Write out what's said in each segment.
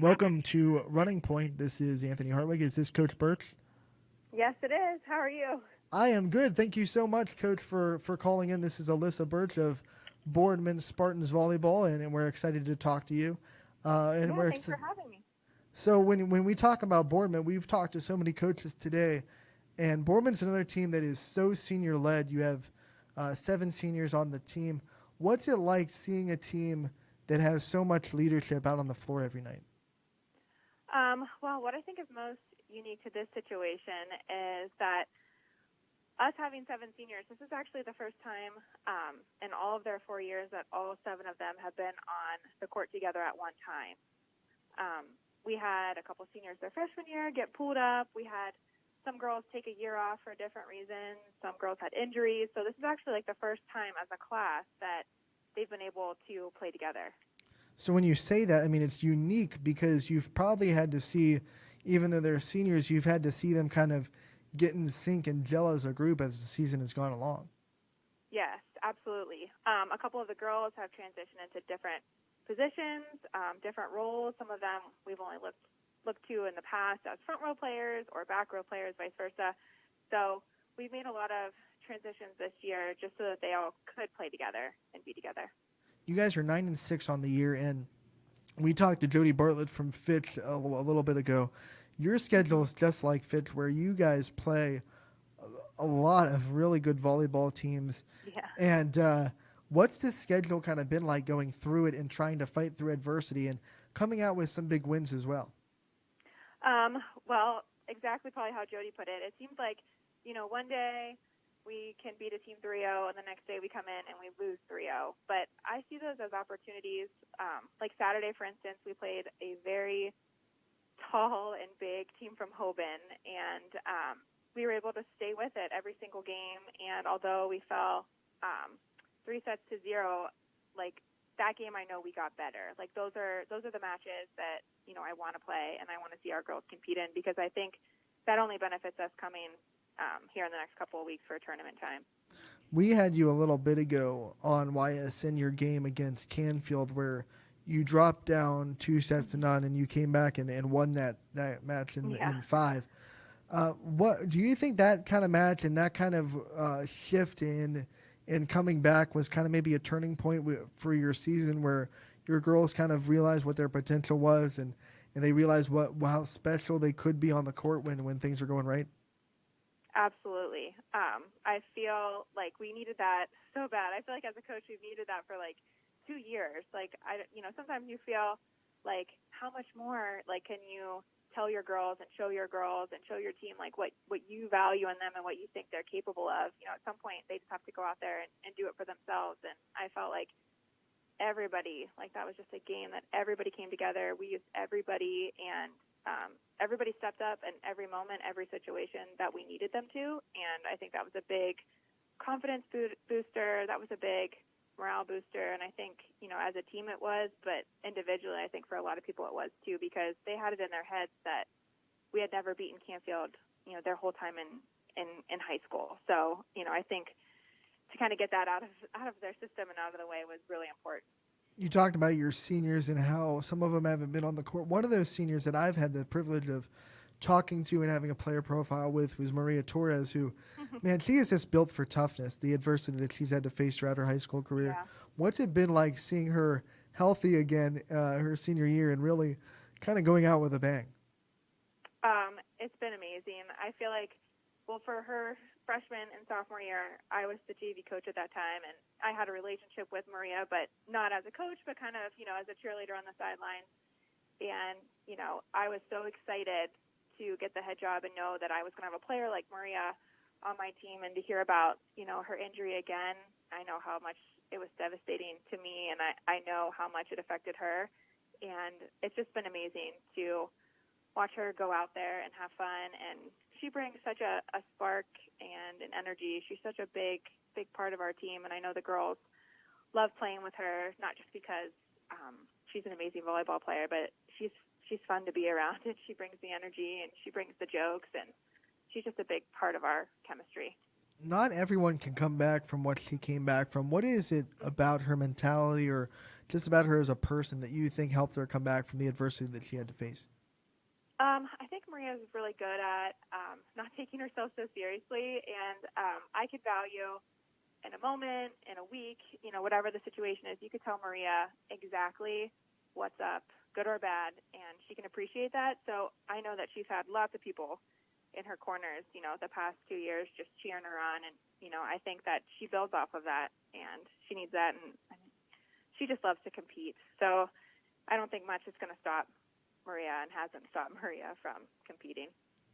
Welcome to Running Point. This is Anthony Hartwig. Is this Coach Birch? Yes, it is. How are you? I am good. Thank you so much, Coach, for calling in. This is Alyssa Birch of Boardman Spartans Volleyball, and we're excited to talk to you. And Yeah, we're thanks for having me. so when we talk about Boardman, we've talked to so many coaches today, and Boardman's another team that is so senior led. You have 7 seniors on the team. What's it like seeing a team that has so much leadership out on the floor every night? Well, what I think is most unique to this situation is that us having 7 seniors, this is actually the first time in all of their 4 years that all 7 of them have been on the court together at one time. We had a couple seniors their freshman year get pulled up. We had some girls take a year off for different reasons. Some girls had injuries. So this is actually like the first time as a class that they've been able to play together. So when you say that, I mean it's unique because you've probably had to see, even though they're seniors, you've had to see them kind of get in sync and gel as a group as the season has gone along. Yes, absolutely. A couple of the girls have transitioned into different positions, different roles. Some of them we've only looked to in the past as front row players or back row players, vice versa. So we've made a lot of transitions this year just so that they all could play together and be together. You guys are 9-6 on the year, and we talked to Jody Bartlett from Fitch a little bit ago. Your schedule Mm-hmm. is just like Fitch, where you guys play a lot of really good volleyball teams. Yeah. And what's this schedule kind of been like going through it and trying to fight through adversity and coming out with some big wins as well? Well, exactly probably how Jody put it. It seems like, one day we can beat a team 3-0, and the next day we come in and we lose 3-0. But I see those as opportunities. Like Saturday, for instance, we played a very tall and big team from Hoban, and we were able to stay with it every single game. And although we fell 3-0, like that game, I know we got better. Like those are the matches that I want to play and I want to see our girls compete in, because I think that only benefits us coming here in the next couple of weeks for tournament time. We had you a little bit ago on YS in your game against Canfield where you dropped down 2 sets to none and you came back and won that match Yeah. in 5. What do you think that kind of match and that kind of shift in coming back was kind of maybe a turning point for your season where your girls kind of realized what their potential was and they realized how special they could be on the court when things are going right? Absolutely. I feel like we needed that so bad. I feel like as a coach, we've needed that for like 2 years. Like sometimes you feel like how much more like can you tell your girls and show your team like what you value in them and what you think they're capable of. At some point they just have to go out there and do it for themselves. And I felt like everybody, like that was just a game that everybody came together. We used everybody, and everybody stepped up in every moment, every situation that we needed them to. And I think that was a big confidence booster. That was a big morale booster. And I think, as a team it was, but individually, I think for a lot of people it was too, because they had it in their heads that we had never beaten Canfield, their whole time in high school. So, I think to kind of get that out of their system and out of the way was really important. You talked about your seniors and how some of them haven't been on the court. One of those seniors that I've had the privilege of talking to and having a player profile with was Maria Torres, who, man, she is just built for toughness, the adversity that she's had to face throughout her high school career. Yeah. What's it been like seeing her healthy again her senior year and really kind of going out with a bang? It's been amazing. I feel like, well, for her freshman and sophomore year, I was the JV coach at that time, and I had a relationship with Maria, but not as a coach, but kind of, as a cheerleader on the sidelines. And, I was so excited to get the head job and know that I was going to have a player like Maria on my team, and to hear about, her injury again. I know how much it was devastating to me, and I know how much it affected her. And it's just been amazing to watch her go out there and have fun. And she brings such a spark and an energy. She's such a big part of our team. And I know the girls love playing with her, not just because she's an amazing volleyball player, but she's fun to be around, and she brings the energy and she brings the jokes, and she's just a big part of our chemistry. Not everyone can come back from what she came back from. What is it about her mentality or just about her as a person that you think helped her come back from the adversity that she had to face? I think Maria is really good at not taking herself so seriously, and I could value in a moment, in a week, whatever the situation is, you could tell Maria exactly what's up, good or bad, and she can appreciate that. So I know that she's had lots of people in her corners, the past 2 years just cheering her on, and I think that she builds off of that, and she needs that, and she just loves to compete. So I don't think much is going to stop Maria and hasn't stopped Maria from competing.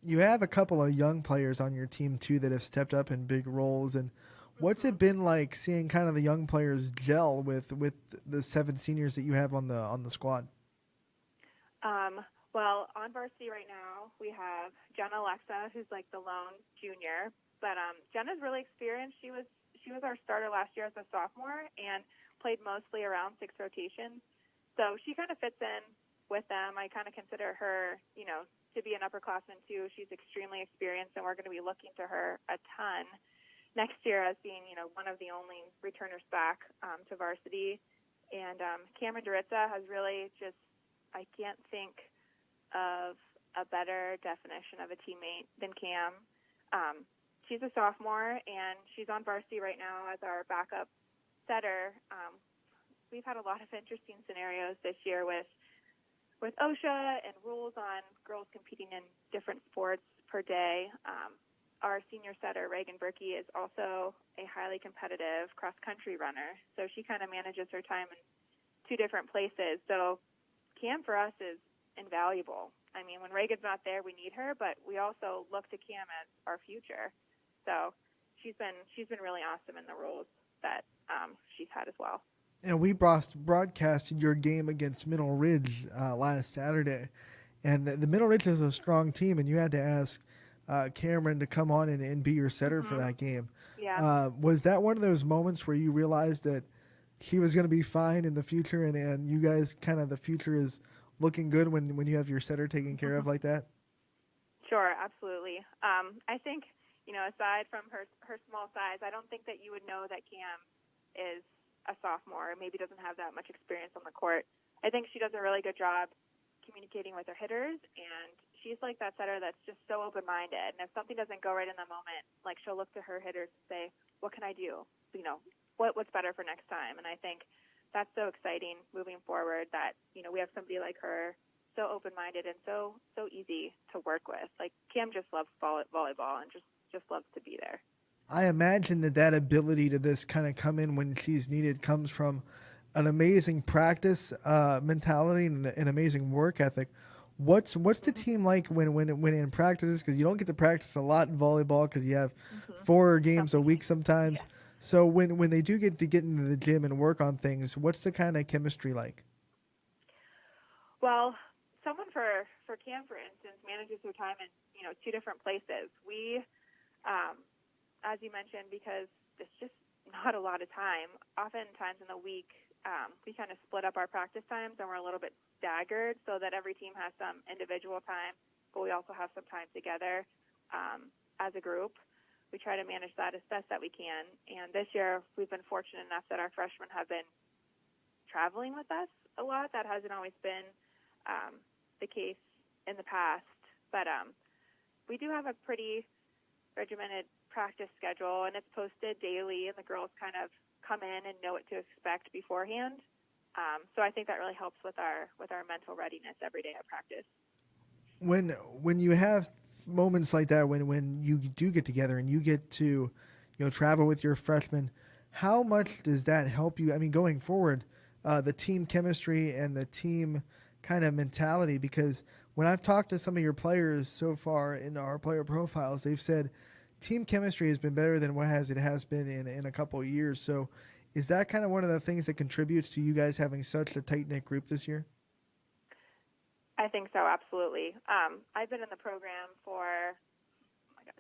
You have a couple of young players on your team too that have stepped up in big roles. And what's Mm-hmm. it been like seeing kind of the young players gel with the seven seniors that you have on the squad? Well, on varsity right now, we have Jenna Alexa, who's like the lone junior. But Jenna's really experienced. She was our starter last year as a sophomore and played mostly around six rotations. So she kind of fits in with them. I kind of consider her, to be an upperclassman too. She's extremely experienced, and we're going to be looking to her a ton next year as being, one of the only returners back to varsity. And Cameron Duritza has really just, I can't think of a better definition of a teammate than Cam. She's a sophomore, and she's on varsity right now as our backup setter. We've had a lot of interesting scenarios this year with OSHA and rules on girls competing in different sports per day. Our senior setter, Reagan Berkey, is also a highly competitive cross-country runner, so she kind of manages her time in two different places. So Cam for us is invaluable. I mean, when Reagan's not there, we need her, but we also look to Cam as our future. So she's been really awesome in the roles that she's had as well. And we broadcasted your game against Middle Ridge last Saturday, and the Middle Ridge is a strong team, and you had to ask Cameron to come on and be your setter for that game. Yeah. Was that one of those moments where you realized that she was going to be fine in the future, and you guys kind of the future is looking good when you have your setter taken care of like that? Sure, absolutely. I think, aside from her small size, I don't think that you would know that Cam is a sophomore, maybe doesn't have that much experience on the court. I think she does a really good job communicating with her hitters, and she's like that setter that's just so open-minded. And if something doesn't go right in the moment, like she'll look to her hitters and say, what can I do? What's better for next time? And I think that's so exciting moving forward that, we have somebody like her so open-minded and so easy to work with. Like Cam just loves volleyball and just loves to be there. I imagine that ability to just kind of come in when she's needed comes from an amazing practice mentality and an amazing work ethic. What's the team like when in practices? Because you don't get to practice a lot in volleyball because you have 4 games a week sometimes. Yeah. So when they do get into the gym and work on things, what's the kind of chemistry like? Well, someone for Cam, for instance, manages her time in two different places. We, as you mentioned, because it's just not a lot of time. Oftentimes in the week, we kind of split up our practice times, and we're a little bit staggered so that every team has some individual time, but we also have some time together as a group. We try to manage that as best that we can. And this year, we've been fortunate enough that our freshmen have been traveling with us a lot. That hasn't always been the case in the past, but we do have a pretty regimented practice schedule, and it's posted daily, and the girls kind of come in and know what to expect beforehand. So I think that really helps with our mental readiness every day at practice. When you have moments like that, when you do get together and you get to travel with your freshmen, how much does that help you? I mean, going forward, the team chemistry and the team kind of mentality, because when I've talked to some of your players so far in our player profiles, they've said team chemistry has been better than what it has been in a couple of years. So is that kind of one of the things that contributes to you guys having such a tight-knit group this year? I think so, absolutely. I've been in the program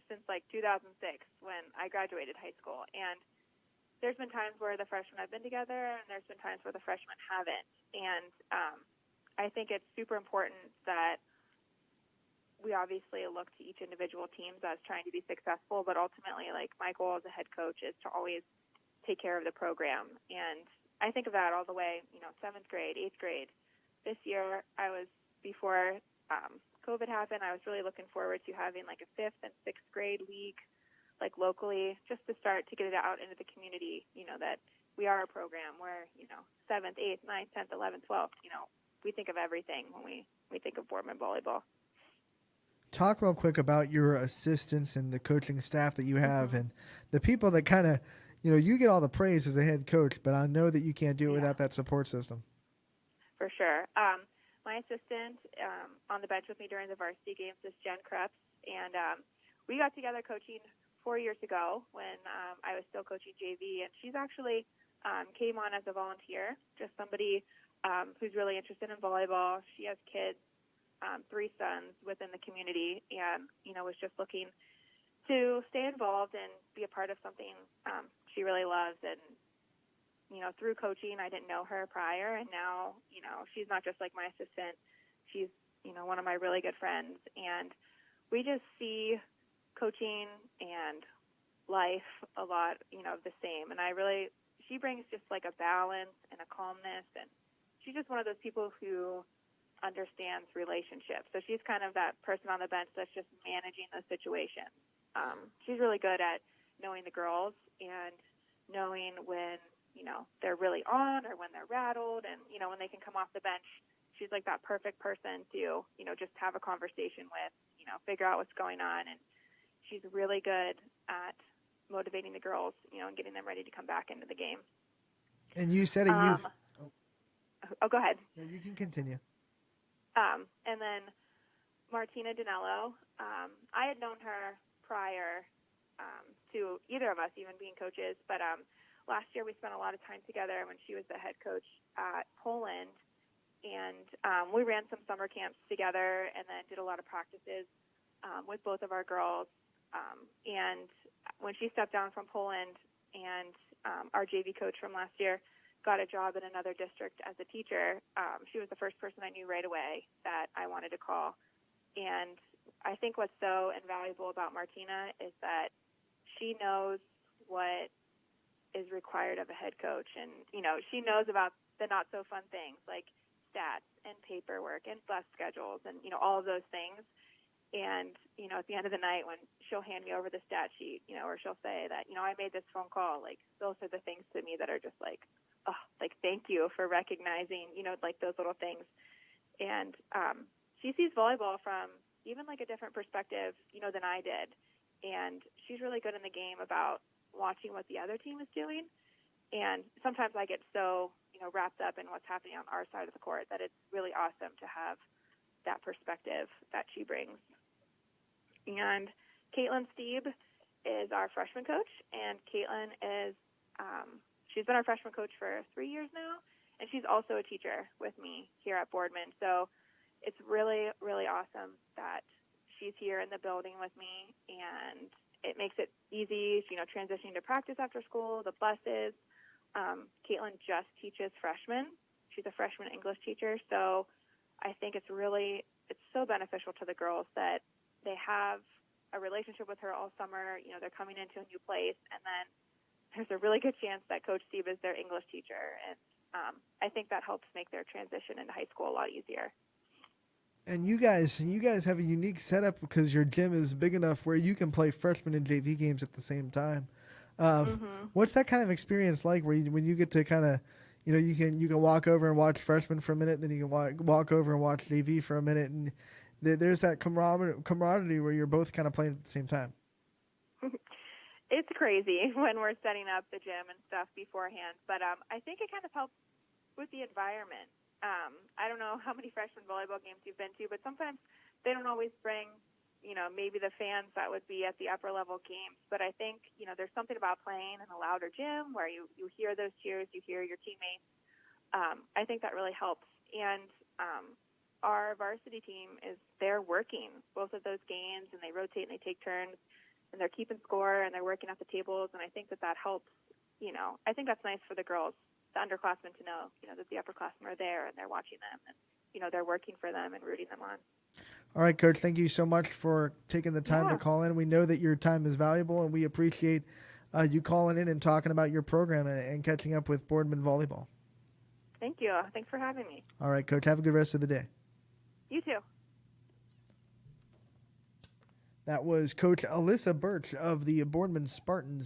since like 2006 when I graduated high school, and there's been times where the freshmen have been together, and there's been times where the freshmen haven't. And I think it's super important that we obviously look to each individual teams as trying to be successful, but ultimately, like, my goal as a head coach is to always take care of the program. And I think of that all the way, 7th grade, 8th grade. This year, before COVID happened, I was really looking forward to having like a 5th and 6th grade league, like locally, just to start to get it out into the community, that we are a program where, 7th, 8th, 9th, 10th, 11th, 12th, we think of everything when we think of Boardman volleyball. Talk real quick about your assistants and the coaching staff that you have and the people that kind of, you get all the praise as a head coach, but I know that you can't do it without that support system. For sure. My assistant on the bench with me during the varsity games is Jen Krebs, and we got together coaching 4 years ago when I was still coaching JV, and she's actually came on as a volunteer, just somebody who's really interested in volleyball. She has kids, 3 sons within the community, and, was just looking to stay involved and be a part of something she really loves. And, through coaching, I didn't know her prior, and now, she's not just like my assistant. She's, one of my really good friends, and we just see coaching and life a lot, the same. And she brings just like a balance and a calmness, and she's just one of those people who understands relationships. So she's kind of that person on the bench that's just managing those situations. She's really good at knowing the girls and knowing when, they're really on or when they're rattled, and, when they can come off the bench. She's like that perfect person to, just have a conversation with, figure out what's going on. And she's really good at motivating the girls, and getting them ready to come back into the game. And you said it, go ahead. No, you can continue. And then Martina Dinello, I had known her prior to either of us even being coaches, but last year we spent a lot of time together when she was the head coach at Poland, and we ran some summer camps together and then did a lot of practices with both of our girls. And when she stepped down from Poland, and our JV coach from last year got a job in another district as a teacher, she was the first person I knew right away that I wanted to call. And I think what's so invaluable about Martina is that she knows what is required of a head coach. And, she knows about the not so fun things like stats and paperwork and bus schedules and, all of those things. And, at the end of the night when she'll hand me over the stat sheet, or she'll say that, I made this phone call, like, those are the things to me that are just like, oh, like, thank you for recognizing, like those little things. And she sees volleyball from even like a different perspective, than I did. And she's really good in the game about watching what the other team is doing. And sometimes I get so, wrapped up in what's happening on our side of the court that it's really awesome to have that perspective that she brings. And Caitlin Steeb is our freshman coach, and Caitlin is she's been our freshman coach for 3 years now, and she's also a teacher with me here at Boardman. So it's really, really awesome that she's here in the building with me, and it makes it easy, transitioning to practice after school, the buses. Caitlin just teaches freshmen. She's a freshman English teacher, so I think it's so beneficial to the girls that they have a relationship with her all summer. They're coming into a new place, and then there's a really good chance that Coach Steeb is their English teacher. And I think that helps make their transition into high school a lot easier. And you guys have a unique setup because your gym is big enough where you can play freshman and JV games at the same time. What's that kind of experience like when you get to kind of, you can walk over and watch freshmen for a minute, then you can walk over and watch JV for a minute, and there's that camaraderie where you're both kind of playing at the same time. It's crazy when we're setting up the gym and stuff beforehand, but I think it kind of helps with the environment. I don't know how many freshman volleyball games you've been to, but sometimes they don't always bring, maybe the fans that would be at the upper level games. But I think, there's something about playing in a louder gym where you hear those cheers, you hear your teammates. I think that really helps. And our varsity team they're working both of those games, and they rotate and they take turns, and they're keeping score, and they're working at the tables. And I think that helps. I think that's nice for the girls, the underclassmen, to know, that the upperclassmen are there and they're watching them, and, they're working for them and rooting them on. All right, Coach, thank you so much for taking the time to Yeah. call in. We know that your time is valuable, and we appreciate you calling in and talking about your program and catching up with Boardman Volleyball. Thank you. Thanks for having me. All right, Coach, have a good rest of the day. You too. That was Coach Alyssa Birch of the Boardman Spartans.